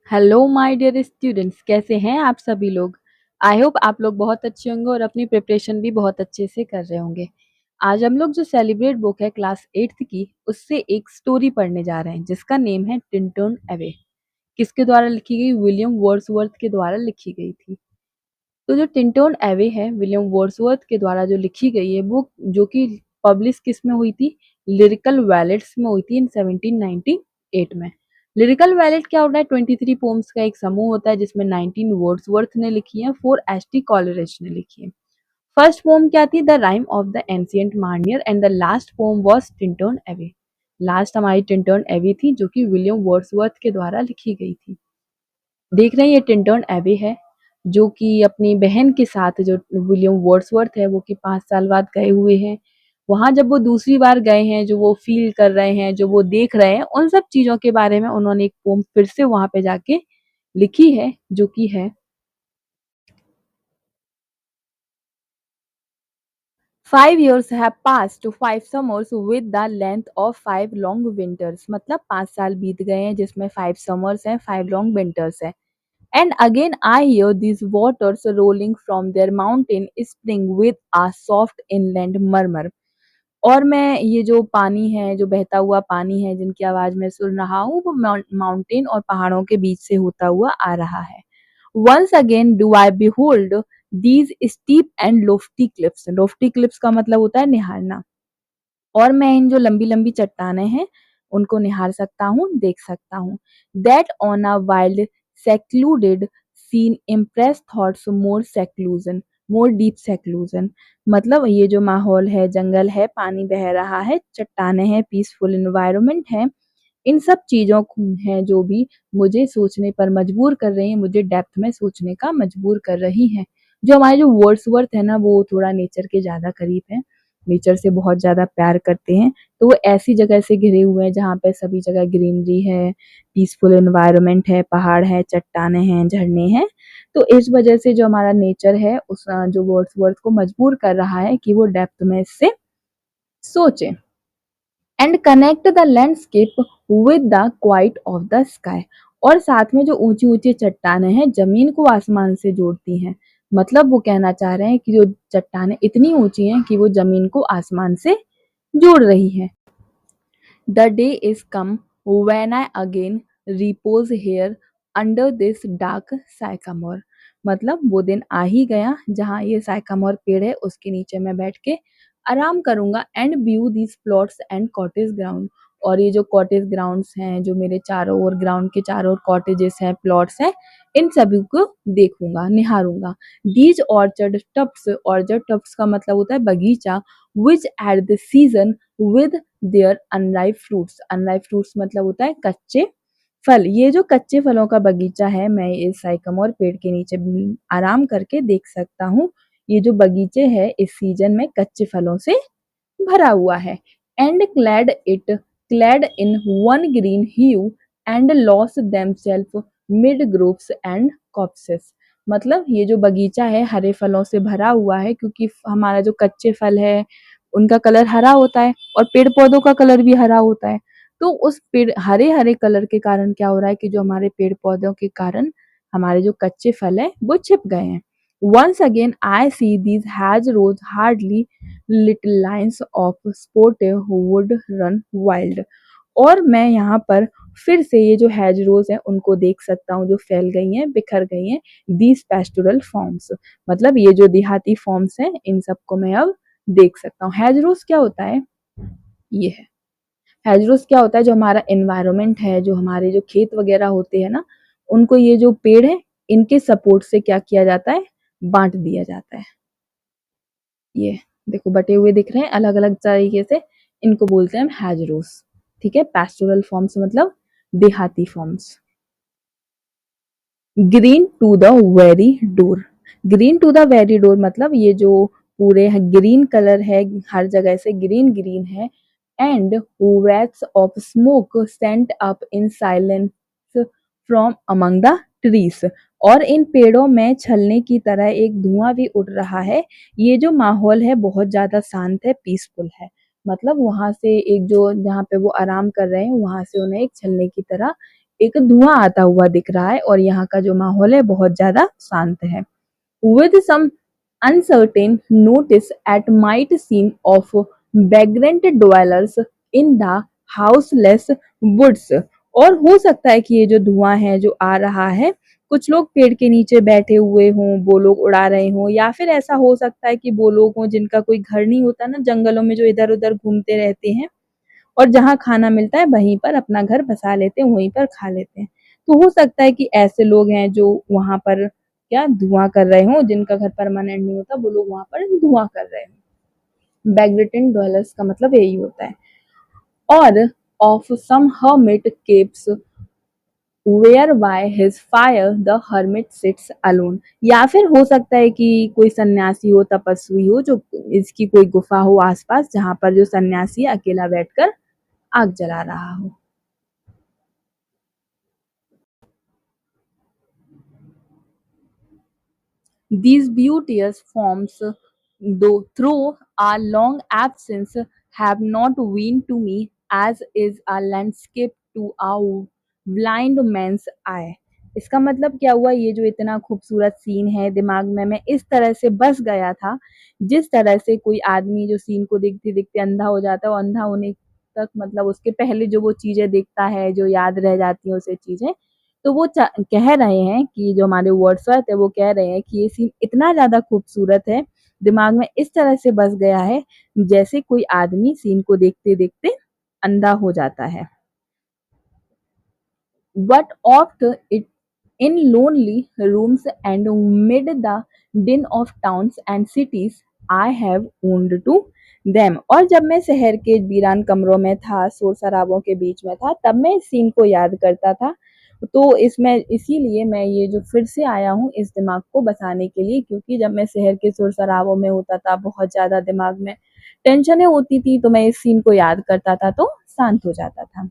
Hello my dear students, कैसे हैं आप सभी लोग। आई होप आप लोग बहुत अच्छे होंगे और अपनी प्रिपरेशन भी बहुत अच्छे से कर रहे होंगे। आज हम लोग जो सेलिब्रेट बुक है क्लास 8th की, उससे एक स्टोरी पढ़ने जा रहे हैं जिसका नेम है टिंटोन एवे। किसके द्वारा लिखी गई? विलियम वर्ड्सवर्थ के द्वारा लिखी गई थी। तो जो टिंटोन एवे है विलियम वर्ड्सवर्थ के द्वारा जो लिखी गई है बुक, जो कि पब्लिश किस में हुई थी? लिरिकल वैलेट्स में हुई थी इन 1798 में। लिरिकल वैलेट क्या होता है? 23 पोम्स का एक समूह होता है जिसमें 19 वर्ड्सवर्थ ने लिखी है, 4 एस.टी. कॉलरिज ने लिखी है। फर्स्ट पोम क्या थी? The rime of the ancient mariner and the last poem was Tintern Abbey. Last हमारी टिंटोन एवे थी जो कि विलियम वर्ड्सवर्थ के द्वारा लिखी गई थी। देख रहे हैं ये टिंटोन एबे है जो कि अपनी बहन के साथ, जो विलियम वर्ड्सवर्थ है वो कि 5 साल बाद गए हुए हैं। वहां जब वो दूसरी बार गए हैं, जो वो फील कर रहे हैं, जो वो देख रहे हैं, उन सब चीजों के बारे में उन्होंने एक पोम फिर से वहां पे जाके लिखी है जो कि है 5 years have passed to 5 summers with the length of 5 long winters। मतलब 5 साल बीत गए हैं जिसमें 5 summers हैं, 5 long winters हैं। And again I hear these waters rolling from their mountain spring with a soft inland murmur। और मैं ये जो पानी है, जो बहता हुआ पानी है जिनकी आवाज मैं सुन रहा हूँ, वो माउंटेन और पहाड़ों के बीच से होता हुआ आ रहा है। Once again do I behold these steep and lofty cliffs। lofty cliffs का मतलब होता है निहारना। और मैं इन जो लंबी-लंबी चट्टानें हैं, उनको निहार सकता हूँ, देख सकता हूँ। That on a wild secluded scene impress thoughts more seclusion, more deep seclusion। मतलब ये जो माहौल है, जंगल है, पानी बह रहा है, चट्टानें हैं, पीसफुल एनवायरनमेंट है, इन सब चीज़ों को हैं जो भी मुझे सोचने पर मजबूर कर रही हैं, मुझे डेप्थ में सोचने का मजबूर कर रही हैं। जो हमारे जो वर्ड्सवर्थ है ना, वो थोड़ा नेचर के ज़्यादा करीब हैं, नेचर से बहुत ज़्यादा प्यार करते हैं। तो वो ऐसी जगह से घिरे हुए हैं जहाँ पे सभी जगह ग्रीनरी है, पीसफुल एनवायरनमेंट है, पहाड़ है, चट्टानें हैं, झरने हैं। तो इस वजह से जो हमारा नेचर है उस जो वर्ड्सवर्थ को मजबूर कर रहा है कि वो डेप्थ में इससे सोचे। And connect the landscape with the quite of the sky. और साथ में जो ऊंची ऊंची चट्टानें हैं जमीन को आसमान से जोड़ती हैं। मतलब वो कहना चाह रहे हैं कि जो चट्टानें इतनी ऊंची हैं कि वो जमीन को आसमान से जोड़ रही हैं। The day is come when I again repose here under this dark sycamore. मतलब वो दिन आ ही गया जहाँ ये साइकामोर पेड़ है उसके नीचे मैं बैठ के आराम करूंगा। And view this plots and cottage ground. और ये जो कॉटेज ग्राउंड्स हैं, जो मेरे चारों ओर ग्राउंड के चारों ओर कॉटेजेस हैं, प्लॉट्स हैं, इन सभी को देखूंगा, निहारूंगा। These orchard tufts, orchard tufts का मतलब होता है बगीचा, which at the season with their unripe fruits. Unripe fruits मतलब होता है कच्चे फल। ये जो कच्चे फलों का बगीचा है, मैं इस साइकमोर पेड़ के नीचे आराम करके देख सकता हूँ। ये जो बगीचे है इस सीजन में कच्चे फलों से भरा हुआ है। And clad in one green hue and lose themself mid groups and copses. मतलब ये जो बगीचा है हरे फलों से भरा हुआ है, क्योंकि हमारा जो कच्चे फल है उनका कलर हरा होता है और पेड़ पौधों का कलर भी हरा होता है। तो उस पेड़ हरे हरे कलर के कारण क्या हो रहा है कि जो हमारे पेड़ पौधों के कारण हमारे जो कच्चे फल है वो छिप गए हैं। Once again I see these hedgerows hardly little lines of sportive who would run wild। और मैं यहाँ पर फिर से ये जो hedgerows हैं उनको देख सकता हूँ जो फैल गई हैं, बिखर गई हैं। These pastoral forms, मतलब ये जो देहाती फॉर्म्स हैं इन सबको मैं अब देख सकता हूँ। hedgerows क्या होता है? ये है hedgerows क्या होता है, जो हमारा एनवायरनमेंट है, जो हमारे जो खेत वगैरह होते हैं ना, उनको ये जो पेड़ है इनके सपोर्ट से क्या किया जाता है, बांट दिया जाता है। ये देखो बटे हुए दिख रहे हैं अलग अलग तरीके से, इनको बोलते हैं हैजरोस। ठीक है, पैस्टोरल फॉर्म्स मतलब देहाती forms. Green to the very door. Green to the very door मतलब ये जो पूरे ग्रीन कलर है, हर जगह से ग्रीन ग्रीन है। And wreaths of smoke sent up in silence from among the trees. और इन पेड़ों में छलने की तरह एक धुआं भी उड़ रहा है। ये जो माहौल है बहुत ज्यादा शांत है, पीसफुल है। मतलब वहां से एक जो जहाँ पे वो आराम कर रहे हैं वहां से उन्हें एक छलने की तरह एक धुआं आता हुआ दिख रहा है और यहाँ का जो माहौल है बहुत ज्यादा शांत है। With some uncertain notice at might seem of vagrant dwellers in the houseless woods। और हो सकता है कि ये जो धुआं है जो आ रहा है, कुछ लोग पेड़ के नीचे बैठे हुए हों, वो लोग उड़ा रहे हों, या फिर ऐसा हो सकता है कि वो लोग हों जिनका कोई घर नहीं होता ना, जंगलों में जो इधर उधर घूमते रहते हैं और जहाँ खाना मिलता है वहीं पर अपना घर बसा लेते हैं, वहीं पर खा लेते हैं। तो हो सकता है कि ऐसे लोग हैं जो वहाँ पर क्या धुआं कर रहे हों, जिनका घर परमानेंट नहीं होता, वो लोग वहाँ पर धुआं कर रहे हों। बेगरेटिन डवेलर्स का मतलब यही होता है। और of some hermit caves whereby his fire the hermit sits alone। या फिर हो सकता है कि कोई सन्यासी हो, तपस्वी हो, जो इसकी कोई गुफा हो आसपास जहाँ पर जो सन्यासी अकेला बैठकर आग जला रहा हो। These beauteous forms, though through our long absence, have not been to me as is a landscape to a blind man's eye। इसका मतलब क्या हुआ, ये जो इतना खूबसूरत सीन है दिमाग में मैं इस तरह से बस गया था, जिस तरह से कोई आदमी जो सीन को देखते देखते अंधा हो जाता है, और अंधा होने तक मतलब उसके पहले जो वो चीजें देखता है जो याद रह जाती हैं उसे चीजें, तो वो कह रहे हैं कि जो हमारे वर्ड्सवर्थ है वो कह रहे हैं कि ये सीन इतना ज्यादा खूबसूरत है, दिमाग में इस तरह से बस गया है जैसे कोई आदमी सीन को देखते देखते अंधा हो जाता है। But oft it in lonely rooms and mid the din of towns and cities I have owned to them। और जब मैं शहर के वीरान कमरों में था, शोर शराबों के बीच में था, तब मैं इस सीन को याद करता था। तो इसमें इसीलिए मैं ये जो फिर से आया हूँ इस दिमाग को बसाने के लिए, क्योंकि जब मैं शहर के शोर शराबों में होता था, बहुत ज्यादा दिमाग में टेंशनें होती थी, तो मैं इस सीन को याद करता था तो शांत हो जाता था।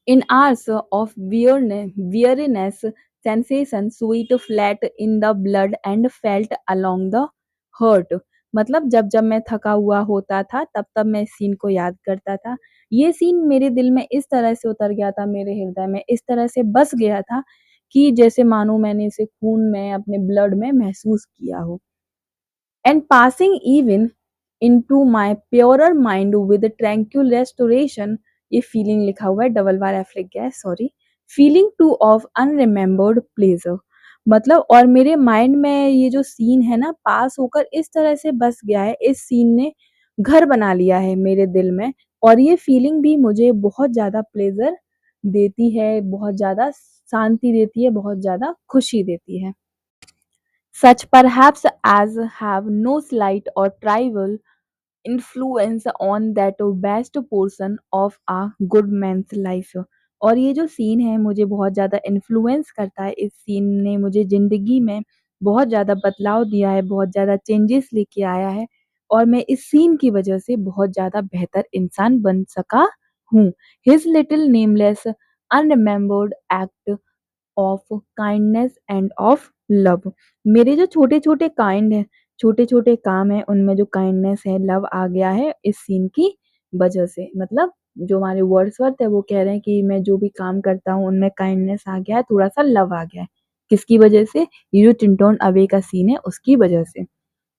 In hours of weariness, sensation sweet flat in the blood and felt along the hurt। मतलब जब जब मैं थका हुआ होता था तब तब मैं इस सीन को याद करता था। ये सीन मेरे दिल में इस तरह से उतर गया था, मेरे हृदय में इस तरह से बस गया था कि जैसे मानो मैंने इसे खून में अपने ब्लड में महसूस किया हो। And passing even into my purer mind with tranquil restoration। ये फीलिंग लिखा हुआ है, डबल बार एफ लिख गया है, sorry. Feeling too of unremembered pleasure, मतलब और मेरे माइंड में ये जो सीन है ना पास होकर इस तरह से बस गया है, इस सीन ने घर बना लिया है मेरे दिल में, और ये फीलिंग भी मुझे बहुत ज्यादा प्लेजर देती है, बहुत ज्यादा शांति देती है, बहुत ज्यादा खुशी देती है। Such perhaps as have no slight or trivial influence on that best portion of a good man's life। और ये जो सीन है मुझे बहुत ज़्यादा इन्फ्लुएंस करता है, इस सीन ने मुझे ज़िंदगी में बहुत ज़्यादा बदलाव दिया है, बहुत ज़्यादा चेंजेस लेके आया है, और मैं इस सीन की वजह से बहुत ज़्यादा बेहतर इंसान बन सका हूँ। His little nameless unremembered act of kindness end of love. मेरे जो छोटे-छोटे काइंड हैं, छोटे-छोटे काम हैं, उनमें जो काइंडनेस है, लव आ गया है इस सीन की वजह से। मतलब जो हमारे वर्ड्सवर्थ है वो कह रहे हैं कि मैं जो भी काम करता हूँ उनमें काइंडनेस आ गया है, थोड़ा-सा लव आ गया है। किसकी वजह से? ये जो टिंटोन अवे का सीन है उसकी वजह से।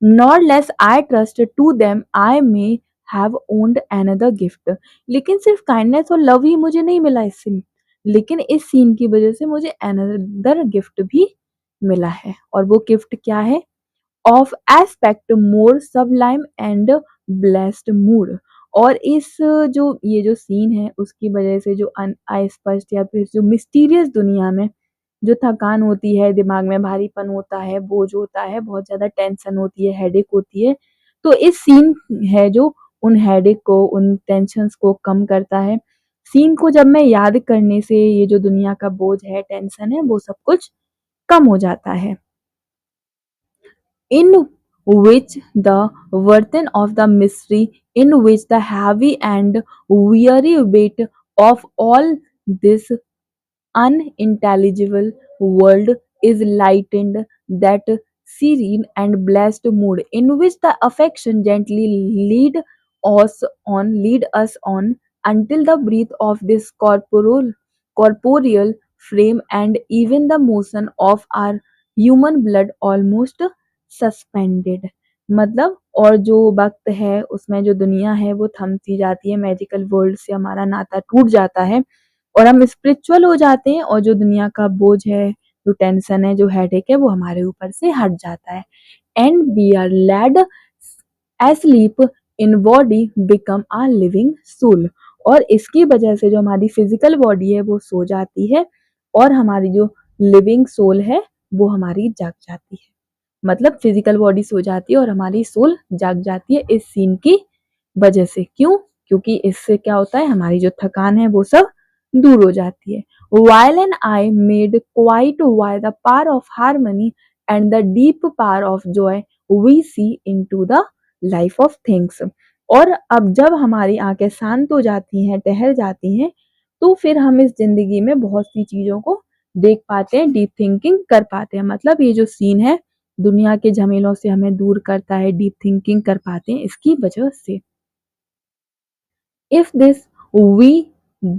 Nor less I trust to them I may have owed another gift. लेकिन सिर्फ काइंडनेस और लव ही मुझे नहीं मिला इससे, लेकिन इस सीन की वजह से मुझे अनदर गिफ्ट भी मिला है, और वो गिफ्ट क्या है? Of aspect more Sublime and blessed mood. और इस जो ये जो सीन है उसकी वजह से जो अस्पष्ट या फिर जो मिस्टीरियस दुनिया में जो थकान होती है, दिमाग में भारीपन होता है, बोझ होता है, बहुत ज़्यादा टेंशन होती है, हेडेक होती है, तो इस सीन है जो उन हेडेक को, उन टेंशन्स को कम करता है। सीन को जब मैं याद करने से ये जो दुनिया का बोझ है, टेंशन है, वो सब कुछ कम हो जाता है। In which the burden of the mystery, in which the heavy and weary weight of all this unintelligible world is lightened, that serene and blessed mood in which the affection gently lead us on until the breath of this corporeal frame and even the motion of our human blood almost suspended। मतलब और जो वक्त है उसमें जो दुनिया है वो थम सी जाती है, मैजिकल वर्ल्ड से हमारा नाता टूट जाता है और हम स्पिरिचुअल हो जाते हैं और जो दुनिया का बोझ है, जो टेंशन है, जो हेडेक है वो हमारे ऊपर से हट जाता है। And we are laid asleep in body become a living soul। और इसकी वजह से जो हमारी फिजिकल बॉडी है वो सो जाती है और हमारी जो लिविंग सोल है वो हमारी जाग जाती है। मतलब फिजिकल बॉडी सो जाती है और हमारी सोल जाग जाती है इस सीन की वजह से। क्यों? क्योंकि इससे क्या होता है, हमारी जो थकान है वो सब दूर हो जाती है। While an eye made quite by the power of harmony and the deep power of joy we see into the life of things। और अब जब हमारी आंखें शांत हो जाती हैं, ठहर जाती हैं, तो फिर हम इस जिंदगी में बहुत सी चीजों को देख पाते हैं, डीप थिंकिंग कर पाते हैं। मतलब ये जो सीन है दुनिया के झमेलों से हमें दूर करता है, डीप थिंकिंग कर पाते हैं इसकी वजह से। If this we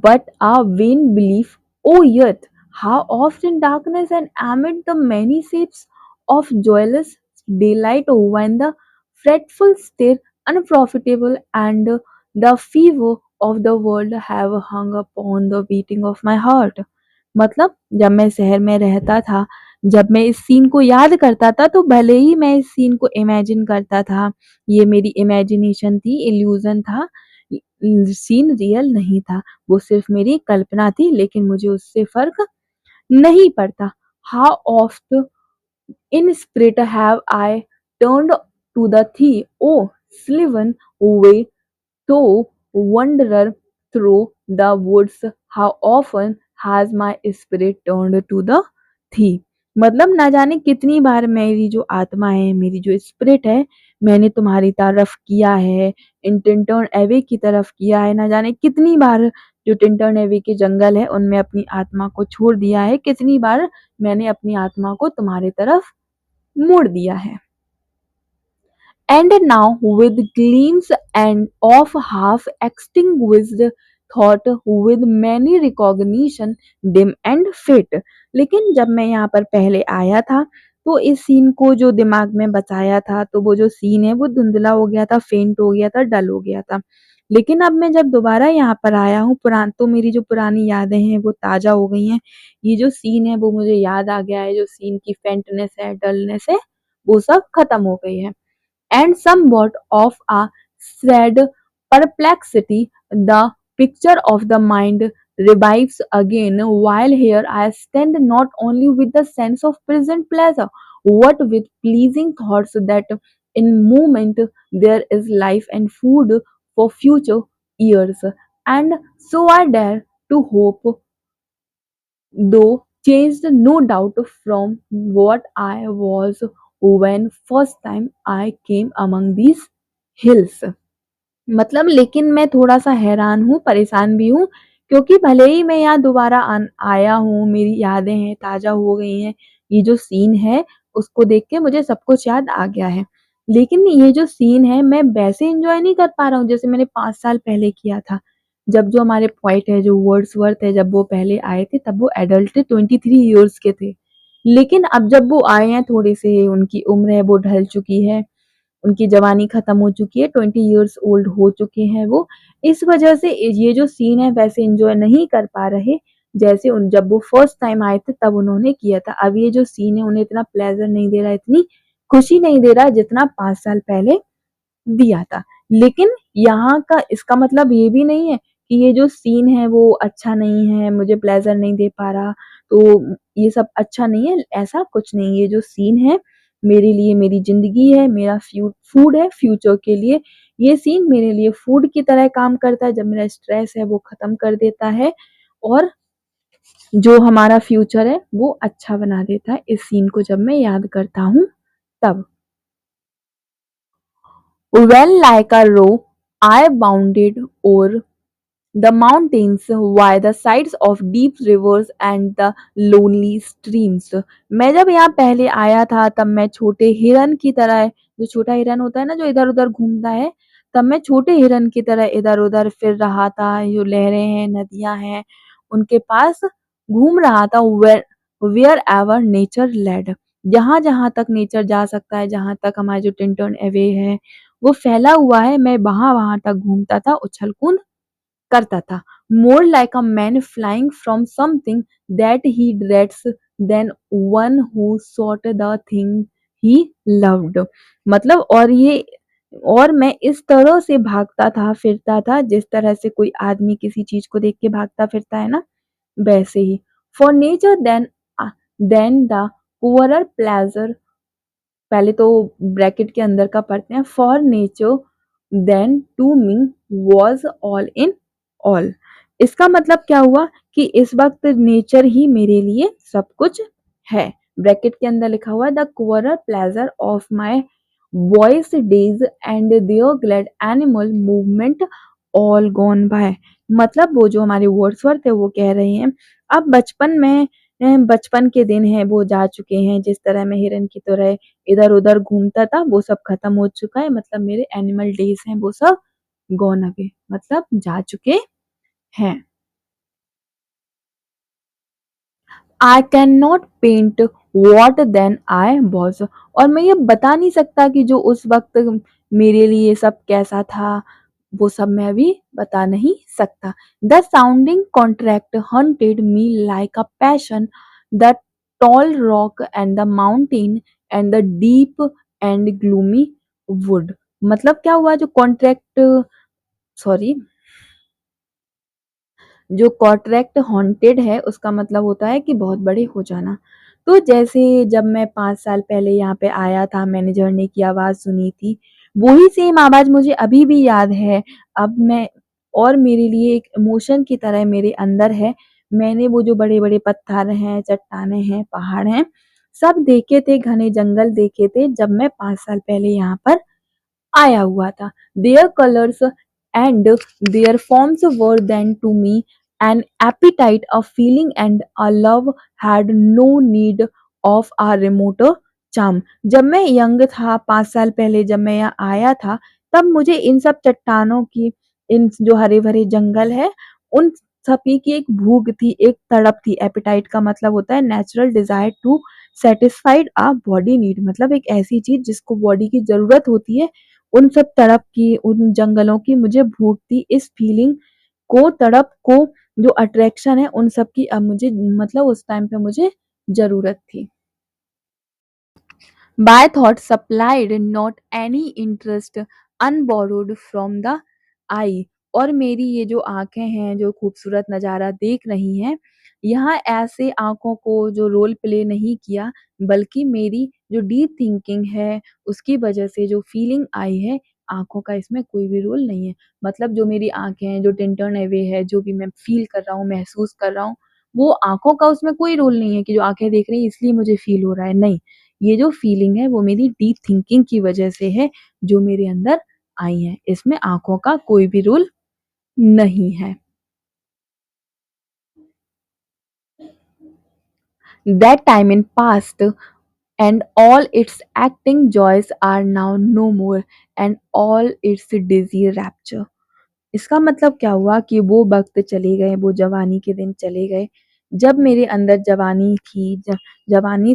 but a vain belief, O earth, how often darkness and amid the many shapes of joyless daylight when the fretful stare unprofitable and the fever of the world have hung upon the beating of my heart। मतलब जब मैं शहर में रहता था, जब मैं इस सीन को याद करता था तो भले ही मैं इस सीन को इमेजिन करता था, ये मेरी इमेजिनेशन थी, इल्यूजन था, सीन रियल नहीं था, वो सिर्फ मेरी कल्पना थी, लेकिन मुझे उससे फर्क नहीं पड़ता। How oft in spirit have I turned to thee O, ओ स्लिवन वे तो wanderer through the woods, how often has my spirit turned to the thee। मतलब ना जाने कितनी बार मेरी जो आत्मा है, मेरी जो स्पिरिट है, मैंने तुम्हारी तरफ किया है, इन टिंटर्न एवे की तरफ किया है। ना जाने कितनी बार जो टिंटर्न एवे के जंगल है उनमें अपनी आत्मा को छोड़ दिया है, कितनी बार मैंने अपनी आत्मा को तुम्हारी तरफ मोड़ दिया है। And now, with gleams and of half extinguished thought, with many recognition dim and fit। लेकिन जब मैं यहाँ पर पहले आया था तो इस सीन को जो दिमाग में बसाया था तो वो जो सीन है वो धुंधला हो गया था, फेंट हो गया था, डल हो गया था। लेकिन अब मैं जब दोबारा यहाँ पर आया हूँ तो मेरी जो पुरानी यादें हैं वो ताजा हो गई हैं। ये जो सीन है वो मुझे याद आ गया है, जो सीन की फेंटनेस है, डलनेस है, वो सब खत्म हो गई है। And somewhat of a sad perplexity, the picture of the mind revives again, while here I stand not only with the sense of present pleasure, but with pleasing thoughts that in moment there is life and food for future years. And so I dare to hope, though changed no doubt from what I was when first time I came among these hills। मतलब लेकिन मैं थोड़ा-सा हैरान हूँ, परेशान भी हूँ, क्योंकि भले ही मैं यहाँ दोबारा आया हूँ, मेरी यादें हैं, ताज़ा हो गई हैं, ये जो सीन है, उसको देख के मुझे सब कुछ याद आ गया है। लेकिन ये जो सीन है, मैं वैसे एन्जॉय नहीं कर पा रहा हूँ, जैसे मैंने 5 साल पहले किया था। जब जो हमारे पोएट है, जो वर्ड्सवर्थ है, जब वो पहले आए थे, तब वो एडल्ट थे, 23 इयर्स के थे। लेकिन अब जब वो आए हैं, थोड़े से उनकी उम्र है, वो ढल चुकी है, उनकी जवानी खत्म हो चुकी है, 20 इयर्स ओल्ड हो चुके हैं वो। इस वजह से ये जो सीन है वैसे एन्जॉय नहीं कर पा रहे, जैसे उन जब वो फर्स्ट टाइम आए थे तब उन्होंने किया था। अब ये जो सीन है उन्हें इतना प्लेज़र नहीं दे रहा है, इतनी खुशी नहीं दे रहा है जितना 5 साल पहले दिया था। लेकिन यहाँ का इसका मतलब ये भी नहीं है कि ये जो सीन है वो अच्छा नहीं है, मुझे प्लेज़र नहीं दे पा रहा, तो ये सब अच्छा नहीं है, ऐसा कुछ नहीं। ये जो सीन है मेरे लिए मेरी ज़िंदगी है, मेरा फूड है फ्यूचर के लिए। ये सीन मेरे लिए फूड की तरह काम करता है, जब मेरा स्ट्रेस है वो ख़त्म कर देता है और जो हमारा फ्यूचर है वो अच्छा बना देता है, इस सीन को जब मैं याद करता हूँ तब। Well, like a roe, I bounded o'er the mountains by the sides of deep rivers and the lonely streams। मैं जब यहाँ पहले आया था तब मैं छोटे हिरन की तरह, जो छोटा हिरन होता है ना जो इधर-उधर घूमता है, तब मैं छोटे हिरन की तरह इधर-उधर फिर रहा था। जो लहरें हैं, नदियाँ हैं उनके पास घूम रहा था, वेयर एवर नेचर लेड। जहाँ जहाँ तक नेचर जा सकता है, जहाँ तक हमारा जो टिंटन अवे है वो फैला हुआ है, मैं वहां वहां तक घूमता था, उछल कूद करता था। More like a man flying from something that he dreads than one who sought the thing he loved. मतलब और मैं इस तरह से भागता था फिरता था जिस तरह से कोई आदमी किसी चीज को देख के भागता फिरता है ना, वैसे ही। For nature then the poorer pleasure, पहले तो ब्रैकेट के अंदर का पढ़ते हैं, for nature then to me was all in all. इसका मतलब क्या हुआ कि इस वक्त नेचर ही मेरे लिए सब कुछ है। ब्रैकेट के अंदर लिखा हुआ है the coarser pleasure of my voice days and their glad animal movement all gone by. मतलब वो जो हमारे वर्ड्सवर्थ है वो कह रहे हैं अब बचपन के दिन हैं वो जा चुके हैं, जिस तरह मैं हिरन की तरह इधर उधर घूमता था वो सब खत्म हो चुका है, मतलब मेरे एनिमल डेज हैं वो सब गॉन अवे, मतलब जा चुके हैं। I can not paint what then I was. और मैं ये बता नहीं सकता कि जो उस वक्त मेरे लिए सब कैसा था, वो सब मैं अभी बता नहीं सकता। The sounding contract haunted me like a passion, the tall rock and the mountain and the deep and gloomy wood. मतलब क्या हुआ, जो कॉन्ट्रैक्ट, सॉरी, जो कॉन्ट्रैक्ट हॉन्टेड है उसका मतलब होता है कि बहुत बड़े हो जाना। तो जैसे जब मैं 5 साल पहले यहाँ पे आया था, मैंने झरने की आवाज सुनी थी, वही सेम आवाज मुझे अभी भी याद है। अब मैं, और मेरे लिए एक इमोशन की तरह मेरे अंदर है। मैंने वो जो बड़े बड़े पत्थर हैं, चट्टाने हैं, पहाड़ हैं, सब देखे थे, घने जंगल देखे थे जब मैं 5 साल पहले यहाँ पर आया हुआ था। Their colors and their forms were then to me an appetite, a feeling and a love had no need of a remoter charm। जब मैं यंग था, 5 साल पहले जब मैं यहाँ आया था, तब मुझे इन सब चट्टानों की, इन जो हरे भरे जंगल है, उन सभी की एक भूख थी, एक तड़प थी। एपिटाइट का मतलब होता है natural desire to satisfied a body need, मतलब एक ऐसी चीज जिसको बॉडी की जरूरत होती है, उन सब तड़प की, उन जंगलों की मुझे भूख थी। इस फीलिंग को, तड़प को, जो अट्रैक्शन है उन सब की अब मुझे, मतलब उस टाइम पे मुझे जरूरत थी। By thought supplied not any interest unborrowed from the eye। और मेरी ये जो आंखें हैं जो खूबसूरत नज़ारा देख रही हैं, यहाँ ऐसे आंखों को जो रोल प्ले नहीं किया, बल्कि मेरी जो डीप थिंकिंग है उसकी वजह से जो फीलिंग आई है, आंखों का इसमें कोई भी रोल नहीं है। मतलब जो मेरी आंखें हैं, जो टिंटर्न अवे है, जो भी मैं फील कर रहा हूँ, महसूस कर रहा हूँ, वो आंखों का उसमें कोई रोल नहीं है कि जो आंखें देख रही हैं इसलिए मुझे फील हो रहा है, नहीं। ये जो फीलिंग है वो मेरी डीप थिंकिंग की वजह से है, जो मेरे अंदर आई है, इसमें आंखों का कोई भी रोल नहीं है। That time in past and all its acting joys are now no more and all its dizzy rapture। इसका मतलब क्या हुआ कि वो वक्त चले गए, वो जवानी के दिन चले गए, जब मेरे अंदर जवानी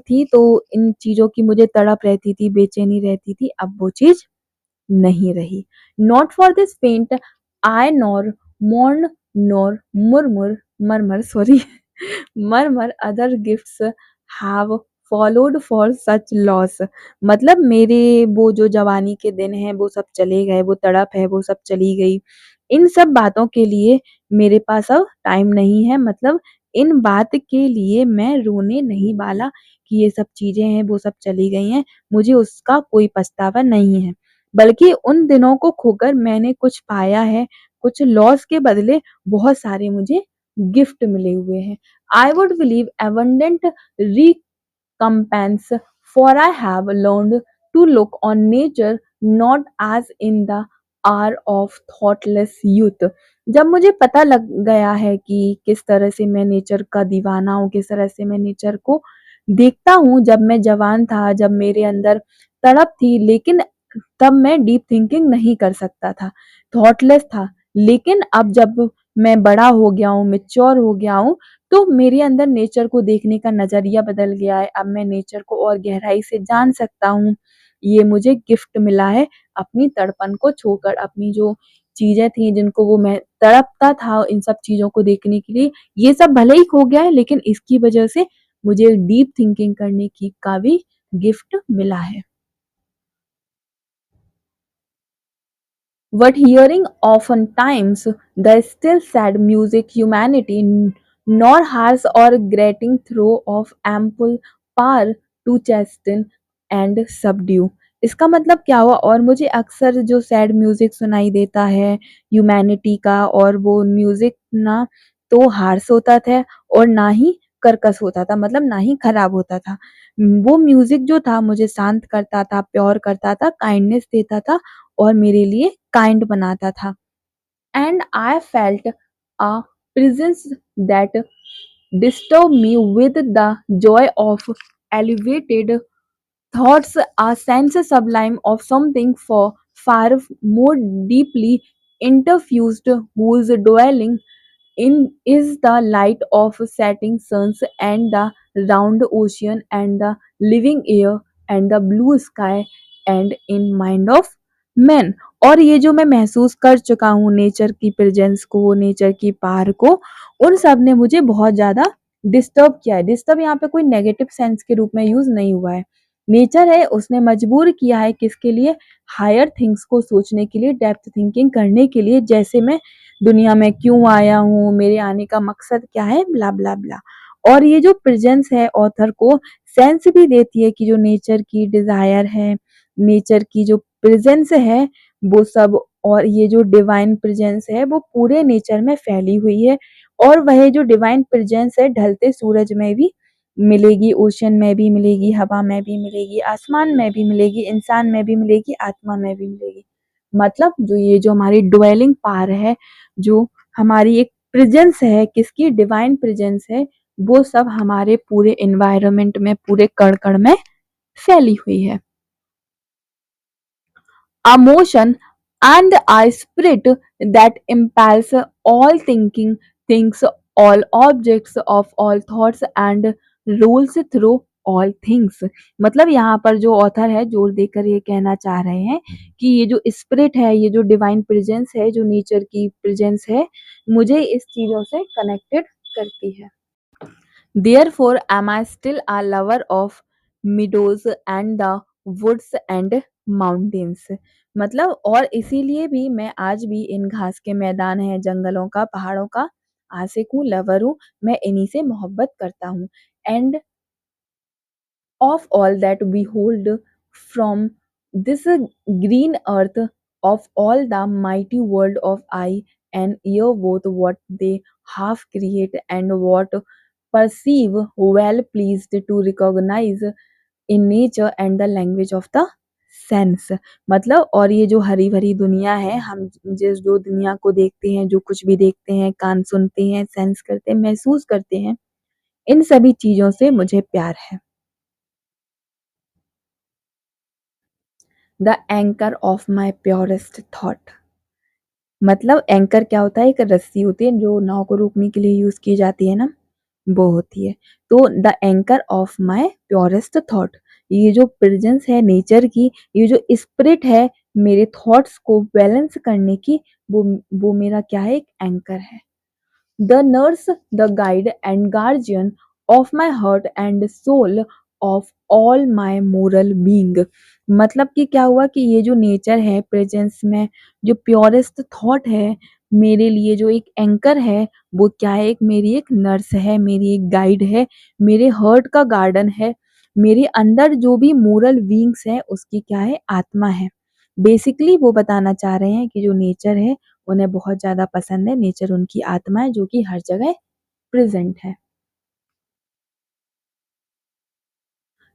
थी तो इन चीजों की मुझे तड़प रहती थी, बेचैनी रहती थी, अब वो चीज नहीं रही। Not for this paint I nor mourn nor murmur murmur, sorry, murmur other gifts have followed for such loss. मतलब मेरे वो जो जवानी के दिन हैं वो सब चले गए, वो तड़प है वो सब चली गई। इन सब बातों के लिए मेरे पास अब टाइम नहीं है, मतलब इन बात के लिए मैं रोने नहीं वाला कि ये सब चीजें हैं वो सब चली गई हैं, मुझे उसका कोई पछतावा नहीं है। बल्कि उन दिनों को खोकर मैंने कुछ पाया है, कुछ लॉस के बदले बहुत सारे मुझे गिफ्ट मिले हुए हैं। I would believe abundant recompense, for I have learned to look on nature not as in the hour of thoughtless youth। जब मुझे पता लग गया है कि किस तरह से मैं नेचर का दीवाना हूँ, किस तरह से मैं नेचर को देखता हूँ, जब मैं जवान था, जब मेरे अंदर तड़प थी, लेकिन तब मैं डीप थिंकिंग नहीं कर सकता था, थॉटलेस था। लेकिन अब जब मैं बड़ा हो गया हूँ, मैच्योर हो गया हूँ, तो मेरे अंदर नेचर को देखने का नज़रिया बदल गया है। अब मैं नेचर को और गहराई से जान सकता हूँ। ये मुझे गिफ्ट मिला है अपनी तड़पन को छोड़कर, अपनी जो चीज़ें थी जिनको वो मैं तड़पता था इन सब चीज़ों को देखने के लिए, ये सब भले ही खो गया है लेकिन इसकी वजह से मुझे डीप थिंकिंग करने की का भी गिफ्ट मिला है। But hearing oftentimes the still sad music humanity nor harsh or grating throw of ample power to chasten and subdue। इसका मतलब क्या हुआ? और मुझे अक्सर जो सैड म्यूजिक सुनाई देता है ह्यूमैनिटी का, और वो म्यूजिक ना तो हार्श होता था और ना ही कर्कश होता था, मतलब ना ही खराब होता था। वो म्यूजिक जो था मुझे शांत करता था, प्योर करता था, काइंडनेस देता था और मेरे लिए काइंड बनाता था। And I felt a presence that disturb me with the Joy of elevated thoughts, a sense sublime of something far more deeply interfused, whose dwelling in is the light of setting suns and the round ocean and the living air and the blue sky and in mind of men। और ये जो मैं महसूस कर चुका हूँ nature की presence को, नेचर की पार को, उन सब ने मुझे बहुत ज्यादा डिस्टर्ब किया है। डिस्टर्ब यहाँ पे कोई नेगेटिव सेंस के रूप में यूज नहीं हुआ है। नेचर है उसने मजबूर किया है किसके लिए? हायर थिंग्स को सोचने के लिए, डेप्थ थिंकिंग करने के लिए, जैसे मैं दुनिया में क्यों आया हूँ, मेरे आने का मकसद क्या है, ब्ला ब्ला ब्ला। और ये जो प्रेजेंस है ऑथर को सेंस भी देती है कि जो नेचर की डिजायर है, नेचर की जो प्रेजेंस है वो सब, और ये जो डिवाइन प्रेजेंस है वो पूरे नेचर में फैली हुई है। और वह जो डिवाइन प्रेजेंस है ढलते सूरज में भी मिलेगी, ओशन में भी मिलेगी, हवा में भी मिलेगी, आसमान में भी मिलेगी, इंसान में भी मिलेगी, आत्मा में भी मिलेगी। मतलब जो ये जो हमारी ड्वेलिंग पावर है, जो हमारी एक प्रेजेंस है, किसकी? डिवाइन प्रेजेंस है, वो सब हमारे पूरे एनवायरनमेंट में, पूरे कण कण में फैली हुई है। A motion and a spirit that impels all thinking things, all objects of all thoughts and rules through all things। मतलब यहाँ पर जो ऑथर है जोर देकर ये कहना चाह रहे हैं कि ये जो स्पिरिट है, ये जो डिवाइन प्रेजेंस है, जो नेचर की प्रेजेंस है, मुझे इस चीजों से कनेक्टेड करती है। Therefore am I still a lover of meadows and the woods and mountains। मतलब और इसीलिए भी मैं आज भी इन घास के मैदान हैं, जंगलों का, पहाड़ों का आशिक हूँ, लवर हूँ, मैं इन्हीं से मोहब्बत करता हूँ। And of all that we hold from this green earth, of all the mighty world of eye and ear, both what they half create and what perceive, well pleased to recognize in nature and the language of the sense. मतलब और ये जो हरी भरी दुनिया है, हम जिस जो दुनिया को देखते हैं, जो कुछ भी देखते हैं, कान सुनते हैं, सेंस करते हैं, महसूस करते हैं, इन सभी चीजों से मुझे प्यार है। The anchor of my purest thought. मतलब एंकर क्या होता है? एक रस्सी होती है जो नाव को रोकने के लिए यूज की जाती है ना, वो होती है। तो the anchor of my purest thought, ये जो प्रेजेंस है नेचर की, ये जो स्पिरिट है मेरे थॉट्स को बैलेंस करने की, वो मेरा क्या है? एक एंकर है। The nurse, the guide and guardian of my heart and soul, of all my moral being। मतलब कि क्या हुआ कि ये जो नेचर है प्रेजेंस में, जो प्योरेस्ट थॉट है मेरे लिए, जो एक एंकर है, वो क्या है? एक मेरी एक नर्स है, मेरी एक गाइड है, मेरे हर्ट का गार्डन है, मेरे अंदर जो भी मोरल बींग्स है उसकी क्या है? आत्मा है। बेसिकली वो बताना चाह रहे हैं कि जो नेचर है उन्हें बहुत ज़्यादा पसंद है, नेचर उनकी आत्मा है जो कि हर जगह प्रेज़ेंट है।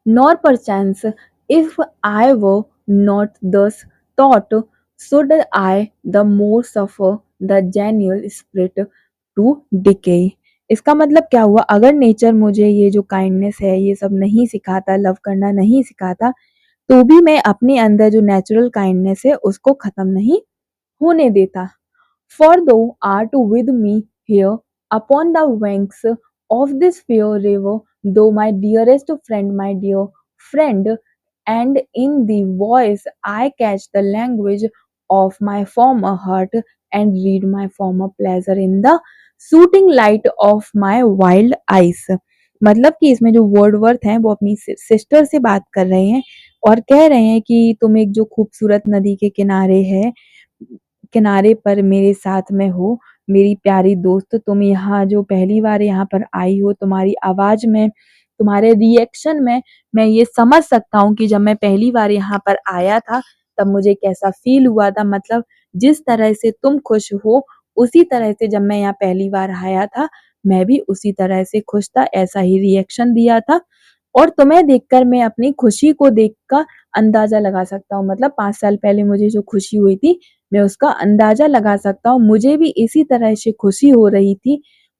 Nor perchance, if I were not thus taught, should I the more suffer the genuine spirit to decay। इसका मतलब क्या हुआ? अगर नेचर मुझे ये जो काइंडनेस है ये सब नहीं सिखाता, लव करना नहीं सिखाता, तो भी मैं अपने अंदर जो नेचुरल काइंडनेस है उसको खत्म नहीं होने देता। For thou art with me here upon the banks of this fair river, thou my dearest friend, my dear friend, and in the voice I catch the language of my former heart and read my former pleasure in the shooting light of my wild eyes। मतलब कि इसमें जो वर्डवर्थ हैं वो अपनी sister से बात कर रहे हैं और कह रहे हैं कि तुम एक जो खूबसूरत नदी के किनारे पर मेरे साथ में हो, मेरी प्यारी दोस्त, तुम यहाँ जो पहली बार यहाँ पर आई हो, तुम्हारी आवाज़ में, तुम्हारे रिएक्शन में मैं ये समझ सकता हूँ कि जब मैं पहली बार यहाँ पर आया था, तब मुझे कैसा फ़ील हुआ था। मतलब जिस तरह से तुम खुश हो, उसी तरह से जब मैं यहाँ पहली बार आया था, मैं भी उसी तरह से खुश था, ऐसा ही रिएक्शन दिया था। और तुम्हें देखकर मैं अपनी खुशी को देख कर अंदाज़ा लगा सकता हूँ। मतलब 5 साल पहले मुझे जो खुशी हुई थी, मैं उसका अंदाज़ा लगा सकता हूँ। मुझे भी इसी तरह से खुशी हो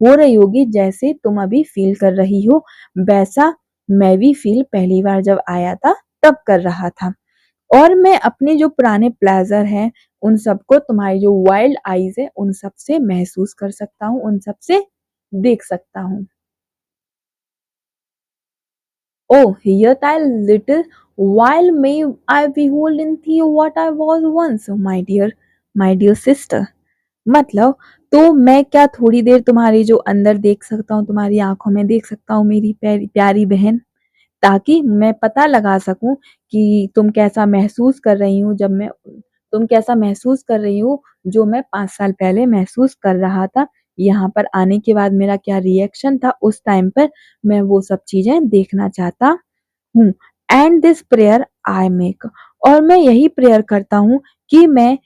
रही होगी जैसे तुम अभी फ़ील कर रही हो, वैसा मैं भी फ़ील पहली बार जब आया था, तब कर रहा था। और मैं अपने जो पुराने प्लेज़र हैं, उन सबको तुम्हारी जो वाइल्ड आइज़ है, उन सब से महसूस कर सकता हूँ, उन सब से देख सकता हूँ। Oh, yet I little while may I behold in thee what I was once, my dear sister। मतलब तो मैं क्या थोड़ी देर तुम्हारी जो अंदर देख सकता हूँ, तुम्हारी आँखों में देख सकता हूँ मेरी प्यारी बहन, ताकि मैं पता लगा सकूँ कि तुम कैसा महसूस कर रही हो, जो मैं 5 साल पहले महसूस कर रहा था। यहाँ पर आने के बाद मेरा क्या रिएक्शन था उस टाइम पर, मैं वो सब चीज़ें देखना चाहता हूँ। And this prayer I make, और मैं यही प्रेयर करता हूँ कि मैं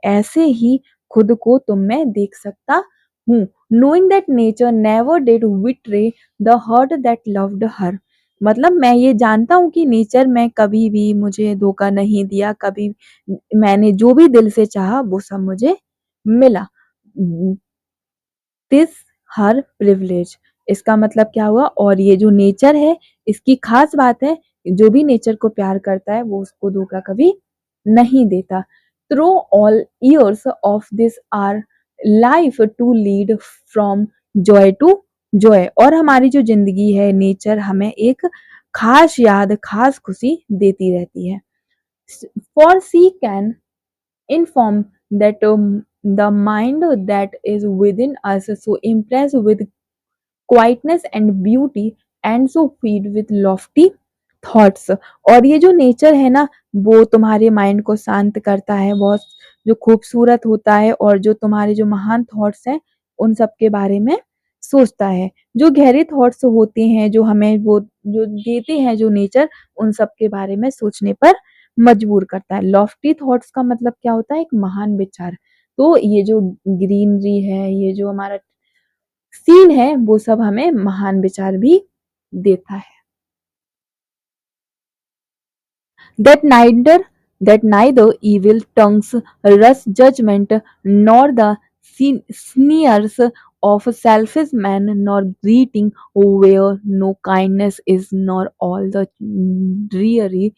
ऐसे ही खुद को तुम में देख सकता हूँ। Knowing that nature never did betray the heart that loved her. मतलब मैं ये जानता हूँ कि नेचर में कभी भी मुझे धोखा नहीं दिया, कभी मैंने जो भी दिल से चाहा वो सब मुझे मिला। दिस हर प्रिविलेज, इसका मतलब क्या हुआ, और ये जो नेचर है इसकी खास बात है, जो भी नेचर को प्यार करता है वो उसको धोखा कभी नहीं देता। Through all years of this our life to lead from joy to joy, और हमारी जो जिंदगी है, नेचर हमें एक खास याद, खास खुशी देती रहती है। For she can inform that the mind that is within us so impressed with quietness and beauty and so feed with lofty thoughts. और ये जो नेचर है ना, वो तुम्हारे माइंड को शांत करता है, बहुत जो खूबसूरत होता है, और जो तुम्हारे जो महान थॉट्स हैं उन सब के बारे में सोचता है। जो गहरे थॉट्स होते हैं, जो हमें वो जो देते हैं जो नेचर, उन सब के बारे में सोचने पर मजबूर करता है। लॉफ्टी थॉट्स का मतलब क्या होता है, एक महान विचार। तो ये जो ग्रीनरी है, ये जो हमारा सीन है, वो सब हमें महान विचार भी देता है। that neither that neither evil tongues rush judgment, nor the sneers of selfish men, nor greeting where no kindness is, nor all the dreary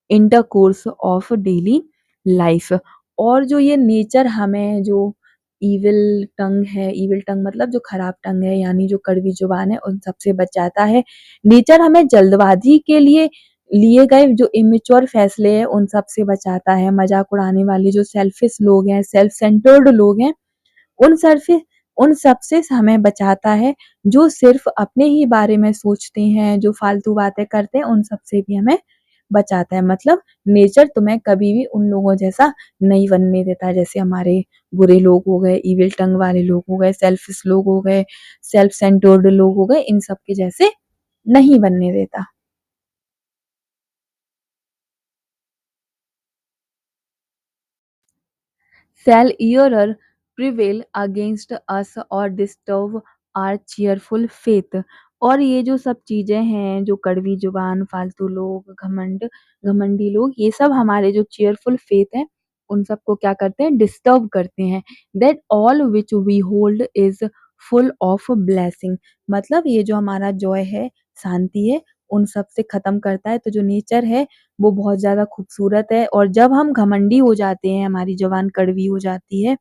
intercourse of daily life. और जो ये नेचर हमें जो ईविल टंग मतलब जो खराब टंग है, यानी जो कड़वी जुबान है, उन सबसे बचाता है। नेचर हमें जल्दबाजी के लिए गए जो इमेच्योर फैसले हैं उन सब से बचाता है। मजाक उड़ाने वाले जो सेल्फिश लोग हैं, सेल्फ सेंटर्ड लोग हैं, उन सरफे उन सब से हमें बचाता है। जो सिर्फ अपने ही बारे में सोचते हैं, जो फालतू बातें करते हैं, उन सब से भी हमें बचाता है। मतलब नेचर तुम्हें कभी भी उन लोगों जैसा नहीं बनने देता, जैसे हमारे बुरे लोग हो गए, इविल टंग वाले लोग हो गए, सेल्फिश लोग हो गए, सेल्फ सेंटर्ड लोग हो गए, इन सब के जैसे नहीं बनने देता। Shall error prevail against us or disturb our cheerful faith? और ये जो सब चीज़ें हैं, जो कड़वी ज़ुबान, फालतू लोग, घमंडी लोग, ये सब हमारे जो cheerful faith है, उन सबको क्या करते हैं, डिस्टर्ब करते हैं। That all which we hold is full of blessing। मतलब ये जो हमारा जॉय है, शांति है, उन सब से ख़त्म करता है। तो जो नेचर है वो बहुत ज़्यादा खूबसूरत है और जब हम घमंडी हो जाते हैं, हमारी ज़ुबान कड़वी हो जाती है,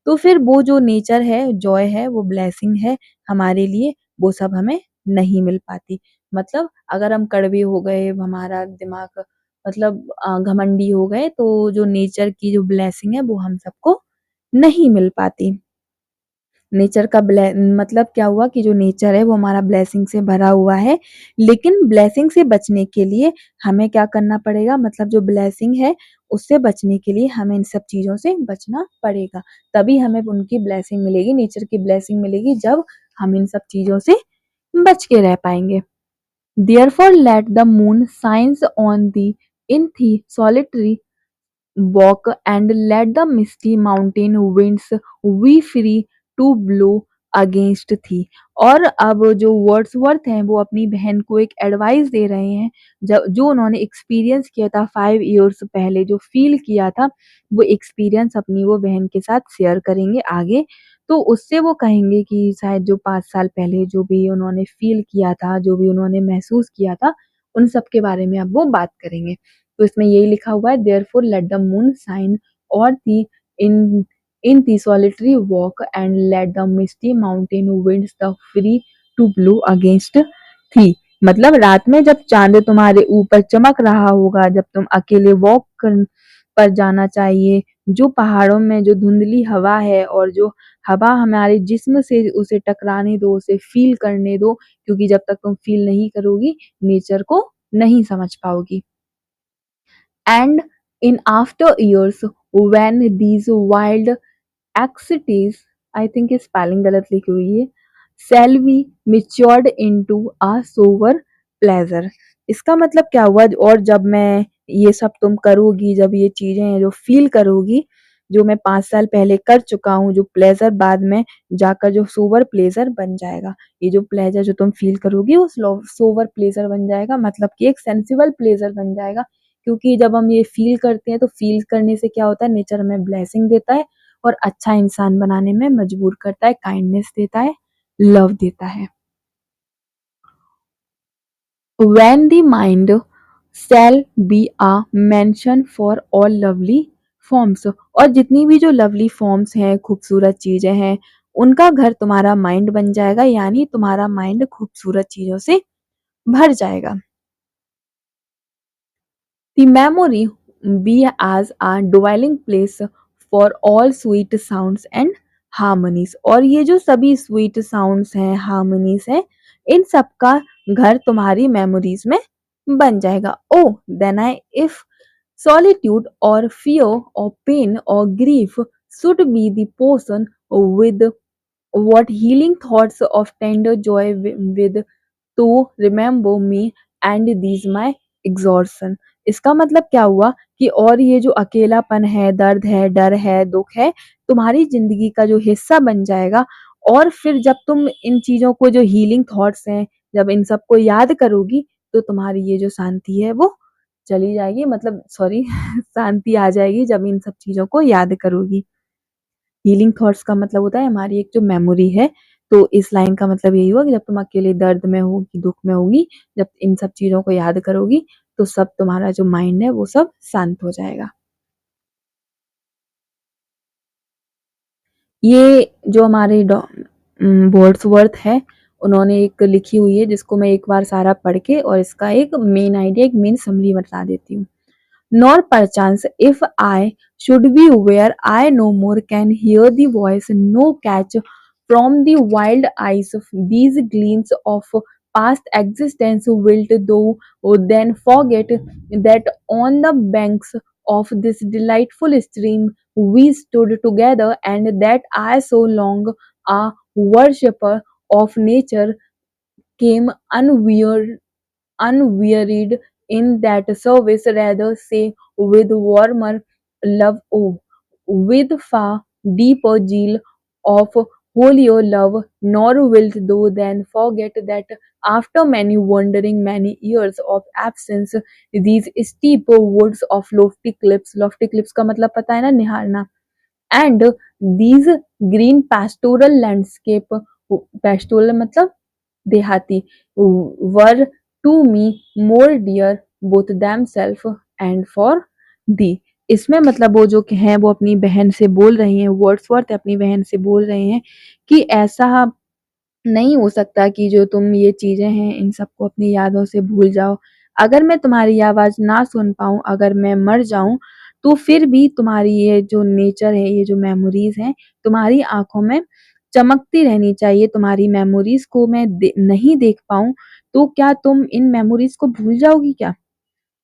तो फिर वो जो नेचर है, जॉय है, वो ब्लेसिंग है हमारे लिए, वो सब हमें नहीं मिल पाती। मतलब अगर हम कड़वे हो गए, हमारा दिमाग मतलब घमंडी हो गए, तो जो नेचर की जो ब्लेसिंग है, वो हम सबको नहीं मिल पाती। नेचर का ब्ले मतलब क्या हुआ कि जो नेचर है वो हमारा ब्लेसिंग से भरा हुआ है, लेकिन ब्लेसिंग से बचने के लिए हमें क्या करना पड़ेगा मतलब जो ब्लेसिंग है उससे बचने के लिए हमें इन सब चीज़ों से बचना पड़ेगा। तभी हमें उनकी ब्लेसिंग मिलेगी, नेचर की ब्लेसिंग मिलेगी जब हम इन सब चीज़ों से बच के रह पाएँगे। Therefore let the moon shines on the in the solitary walk and let the misty mountain winds be free to blow against thee। और अब जो वर्ड्सवर्थ हैं वो अपनी बहन को एक एडवाइस दे रहे हैं जो उन्होंने एक्सपीरियंस किया था 5 इयर्स पहले जो फील किया था वो एक्सपीरियंस अपनी वो बहन के साथ शेयर करेंगे आगे। तो उससे वो कहेंगे कि शायद जो 5 साल पहले जो भी उन्होंने फील किया था, जो भी उन्होंने महसूस किया था, उन सब के बारे में अब वो बात करेंगे। तो इसमें यही लिखा हुआ है therefore let the moon shine और thee in in thee solitary walk and let the misty mountain winds the free to blow against thee. मतलब रात में जब चांद तुम्हारे ऊपर चमक रहा होगा, जब तुम अकेले पर जाना चाहिए, जो पहाड़ों में जो धुंधली हवा है और जो हवा हमारे जिस्म से उसे टकराने दो, उसे फील करने दो, क्योंकि जब तक तुम फील नहीं करोगी नेचर को नहीं समझ पाओगी। And in after years, when these wild ecstasies, I think ये स्पेलिंग गलत लिखी हुई है, shall be matured into a sober pleasure। इसका मतलब क्या हुआ और जब मैं ये सब तुम करोगी, जब ये चीजें हैं जो फील करोगी, जो मैं 5 साल पहले कर चुका हूँ, जो प्लेजर बाद में जाकर जो सोबर प्लेजर बन जाएगा। ये जो प्लेजर जो तुम फील करोगी वो सोबर प्लेजर बन जाएगा, मतलब कि एक सेंसिबल प्लेजर बन जाएगा। क्योंकि जब हम ये फील करते हैं तो फील करने से क्या होता है, नेचर हमें ब्लेसिंग देता है और अच्छा इंसान बनाने में मजबूर करता है, काइंडनेस देता है, लव देता है। When the mind shall be a mention for all lovely forms। और जितनी भी जो लवली फॉर्म्स हैं, खूबसूरत चीजें हैं, उनका घर तुम्हारा माइंड बन जाएगा, यानी तुम्हारा माइंड खूबसूरत चीजों से भर जाएगा। The memory be as a dwelling place for all sweet sounds and harmonies। और ये जो सभी स्वीट साउंड्स हैं, हार्मनीज हैं, इन सब का घर तुम्हारी मेमोरीज में बन जाएगा। Oh then I if solitude or fear or pain or grief should be the portion with what healing thoughts of tender joy with to remember me and these my exhaustion। इसका मतलब क्या हुआ कि और ये जो अकेलापन है, दर्द है, डर है, दुख है, तुम्हारी जिंदगी का जो हिस्सा बन जाएगा। और फिर जब तुम इन चीजों को जो हीलिंग थॉट्स हैं, जब इन सबको याद करोगी, तो तुम्हारी ये जो शांति है वो चली जाएगी, मतलब सॉरी शांति आ जाएगी जब इन सब चीजों को याद करोगी। हीलिंग थॉट्स का मतलब होता है हमारी एक जो मेमोरी है। तो इस लाइन का मतलब यही हुआ कि जब तुम अकेले दर्द में होगी, दुख में होगी, जब इन सब चीजों को याद करोगी, तो सब तुम्हारा जो माइंड है वो सब शांत हो जाएगा। ये जो हमारे वर्ड्सवर्थ है, उन्होंने एक लिखी हुई है जिसको मैं एक बार सारा पढ़ के और इसका एक मेन आइडिया, एक मेन समरी बता देती हूँ। Nor perchance if I should be where I no more can hear the voice, no catch from the wild eyes of these gleams of past existence, wilt thou then forget that on the banks of this delightful stream we stood together, and that I so long a worshipper of nature came unwearied in that service, rather say with warmer love, oh, with far deeper zeal of holier love, nor wilt thou then forget that after many wandering, many years of absence, these steep woods of lofty cliffs का मतलब पता है ना, निहारना, and these green pastoral landscape, pastoral मतलब देहाती, were to me more dear both themself and for thee. इसमें मतलब वो जो हैं वो अपनी बहन से बोल रही हैं, वर्ड्सवर्थ अपनी बहन से बोल रहे हैं कि ऐसा नहीं हो सकता कि जो तुम ये चीज़ें हैं इन सबको अपनी यादों से भूल जाओ। अगर मैं तुम्हारी आवाज़ ना सुन पाऊँ, अगर मैं मर जाऊँ, तो फिर भी तुम्हारी ये जो नेचर है, ये जो मेमोरीज़ हैं, तुम्हारी आँखों में चमकती रहनी चाहिए। तुम्हारी मेमोरीज़ को मैं नहीं देख पाऊँ, तो क्या तुम इन मेमोरीज़ को भूल जाओगी क्या?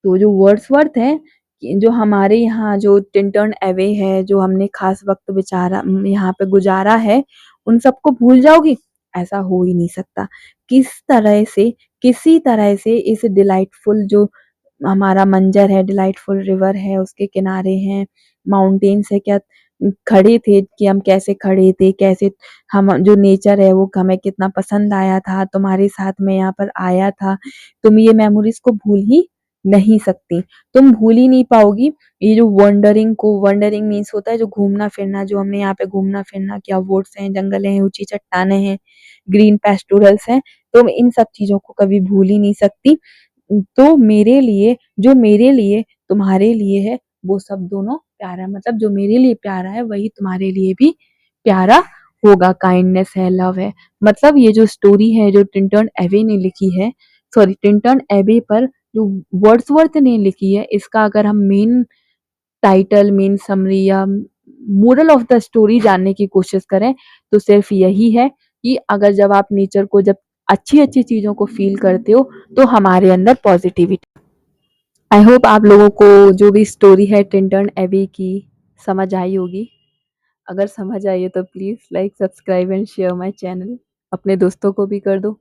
तो जो वर्ड्सवर्थ है, जो हमारे यहाँ जो टिंटर्न अवे है, जो हमने खास वक़्त बेचारा यहाँ पे गुज़ारा है, उन सबको भूल जाओगी? ऐसा हो ही नहीं सकता। किस तरह से किसी तरह से इस डिलाइटफुल जो हमारा मंज़र है, डिलाइटफुल रिवर है, उसके किनारे हैं, माउंटेन्स है, क्या खड़े थे कि हम कैसे खड़े थे, कैसे हम जो नेचर है वो हमें कितना पसंद आया था, तुम्हारे साथ मैं यहाँ पर आया था। तुम ये मेमोरीज़ को भूल ही नहीं सकती। तुम भूल ही नहीं पाओगी ये जो वंडरिंग मीन्स होता है जो घूमना-फिरना, जो हमने यहाँ पे घूमना-फिरना किया, वुड्स हैं, जंगल हैं, ऊँची चट्टानें हैं, ग्रीन पैस्टोरल्स हैं, तुम इन सब चीज़ों को कभी भूल ही नहीं सकती। तो मेरे लिए जो मेरे लिए तुम्हारे लिए है, वो सब दोनों प्यारा है। मतलब जो मेरे लिए प्यारा है, वही तुम्हारे लिए भी प्यारा होगा। काइंडनेस है, लव है। मतलब ये जो स्टोरी है, जो टिंटन एवे ने लिखी है, सॉरी टिंटन एबे पर जो वर्ड्सवर्थ ने लिखी है, इसका अगर हम मेन टाइटल, मेन समरी या मोरल ऑफ द स्टोरी जानने की कोशिश करें, तो सिर्फ यही है कि अगर जब आप नेचर को जब अच्छी-अच्छी चीज़ों को फ़ील करते हो, तो हमारे अंदर पॉज़िटिविटी। आई होप आप लोगों को जो भी स्टोरी है टिंटन एबी की समझ आई होगी। अगर समझ आई है तो please like, subscribe and share my channel. अपने दोस्तों को भी कर दो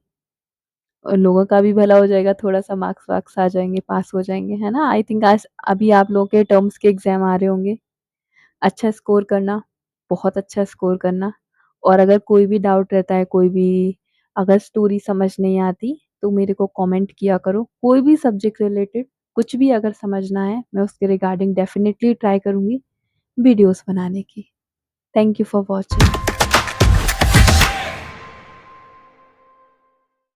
और लोगों का भी भला हो जाएगा, थोड़ा-सा मार्क्स वार्क्स आ जाएँगे, पास हो जाएँगे, है ना? आई थिंक आज अभी आप लोगों के टर्म्स के एग्ज़ाम आ रहे होंगे। अच्छा स्कोर करना, बहुत अच्छा स्कोर करना। और अगर कोई भी डाउट रहता है, कोई भी अगर स्टोरी समझ नहीं आती, तो मेरे को कमेंट किया करो। कोई भी सब्जेक्ट रिलेटेड कुछ भी अगर समझना है, मैं उसके रिगार्डिंग डेफ़िनिटली ट्राई करूँगी वीडियोज़ बनाने की। Thank you for watching.